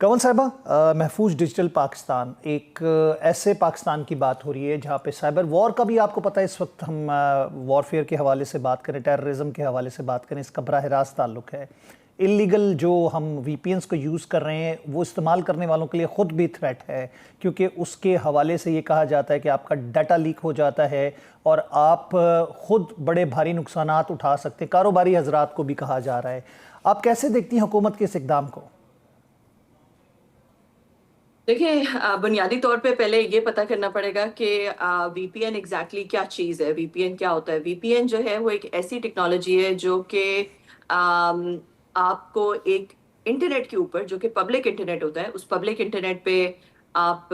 कंवल साहिबा, महफूज डिजिटल पाकिस्तान एक ऐसे पाकिस्तान की बात हो रही है जहाँ पे साइबर वॉर का भी आपको पता है। इस वक्त हम वॉरफेयर के हवाले से बात करें, टेररिज्म के हवाले से बात करें, इसका बराह रास्त ताल्लुक है। इलीगल जो हम वीपीएन्स को यूज़ कर रहे हैं वो इस्तेमाल करने वालों के लिए ख़ुद भी थ्रेट है, क्योंकि उसके हवाले से ये कहा जाता है कि आपका डाटा लीक हो जाता है और आप ख़ुद बड़े भारी नुकसानात उठा सकते हैं। कारोबारी हजरात को भी कहा जा रहा है। आप कैसे देखती हैं हुकूमत के इस इक़दाम को? देखिए, बुनियादी तौर पे पहले ये पता करना पड़ेगा कि वीपीएन एग्जैक्टली क्या चीज़ है। वीपीएन क्या होता है? वीपीएन जो है वो एक ऐसी टेक्नोलॉजी है जो कि आपको एक इंटरनेट के ऊपर, जो कि पब्लिक इंटरनेट होता है, उस पब्लिक इंटरनेट पे आप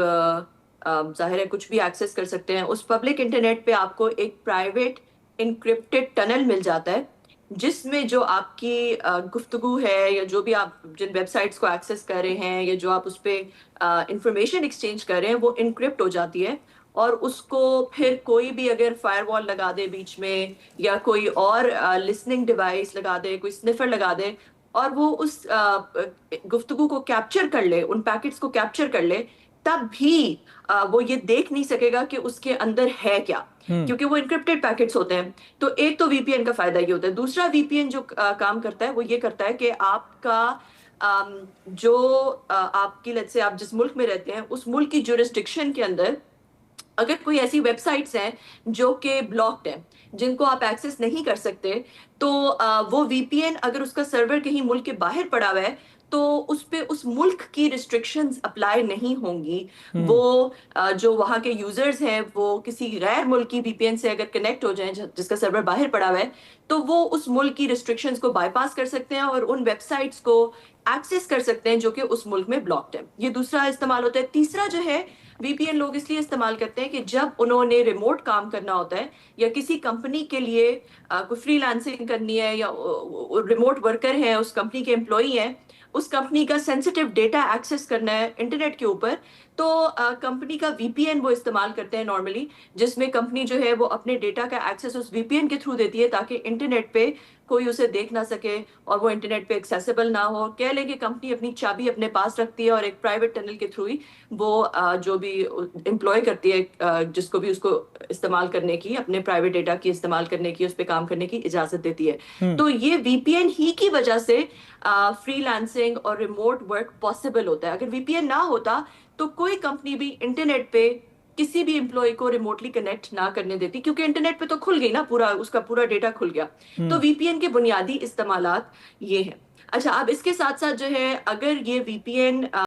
ज़ाहिर है कुछ भी एक्सेस कर सकते हैं। उस पब्लिक इंटरनेट पे आपको एक प्राइवेट इनक्रिप्टेड टनल मिल जाता है, जिसमें जो आपकी गुफ्तगू है या जो भी आप जिन वेबसाइट्स को एक्सेस कर रहे हैं या जो आप उस पे इंफॉर्मेशन एक्सचेंज कर रहे हैं वो इनक्रिप्ट हो जाती है। और उसको फिर कोई भी अगर फायरवॉल लगा दे बीच में या कोई और लिसनिंग डिवाइस लगा दे, कोई स्निफर लगा दे और वो उस गुफ्तगू को कैप्चर कर ले, उन पैकेट्स को कैप्चर कर ले, तब भी वो ये देख नहीं सकेगा कि उसके अंदर है क्या, क्योंकि वो इनक्रिप्टेड पैकेट्स होते हैं। तो एक तो वीपीएन का फायदा ये होता है। दूसरा वीपीएन जो काम करता है वो ये करता है कि आपका जो आपकी, लेट्स से आप जिस मुल्क में रहते हैं उस मुल्क की जुरिस्डिक्शन के अंदर अगर कोई ऐसी वेबसाइट्स हैं जो कि ब्लॉक्ड हैं, जिनको आप एक्सेस नहीं कर सकते, तो वो वीपीएन अगर उसका सर्वर कहीं मुल्क के बाहर पड़ा हुआ है तो उस पे उस मुल्क की रिस्ट्रिक्शंस अप्लाई नहीं होंगी। वो जो वहाँ के यूजर्स हैं वो किसी गैर मुल्की वीपीएन से अगर कनेक्ट हो जाएं जिसका सर्वर बाहर पड़ा हुआ है, तो वो उस मुल्क की रिस्ट्रिक्शंस को बाईपास कर सकते हैं और उन वेबसाइट्स को एक्सेस कर सकते हैं जो कि उस मुल्क में ब्लॉक्ड है। ये दूसरा इस्तेमाल होता है। तीसरा जो है, वीपीएन लोग इसलिए इस्तेमाल करते हैं कि जब उन्होंने रिमोट काम करना होता है या किसी कंपनी के लिए कोई फ्रीलांसिंग करनी है या रिमोट वर्कर है, उस कंपनी के एम्प्लॉई हैं, उस कंपनी का सेंसिटिव डेटा एक्सेस करना है इंटरनेट के ऊपर, तो कंपनी का वीपीएन वो इस्तेमाल करते हैं नॉर्मली, जिसमें कंपनी जो है वो अपने डेटा का एक्सेस उस वीपीएन के थ्रू देती है ताकि इंटरनेट पे कोई उसे देख ना सके और वो इंटरनेट पे एक्सेसिबल ना हो। कह लें कि कंपनी अपनी चाबी अपने पास रखती है और एक प्राइवेट टनल के थ्रू ही वो जो भी एम्प्लॉय करती है, जिसको भी उसको इस्तेमाल करने की, अपने प्राइवेट डेटा की इस्तेमाल करने की, उस पर काम करने की इजाजत देती है। तो ये वीपीएन ही की वजह से फ्रीलांसिंग और रिमोट वर्क पॉसिबल होता है। अगर वीपीएन ना होता तो कोई कंपनी भी इंटरनेट पे किसी भी एम्प्लॉय को रिमोटली कनेक्ट ना करने देती, क्योंकि इंटरनेट पे तो खुल गई ना, पूरा उसका पूरा डेटा खुल गया। तो वीपीएन के बुनियादी इस्तेमालात ये हैं। अच्छा, अब इसके साथ साथ जो है, अगर ये वीपीएन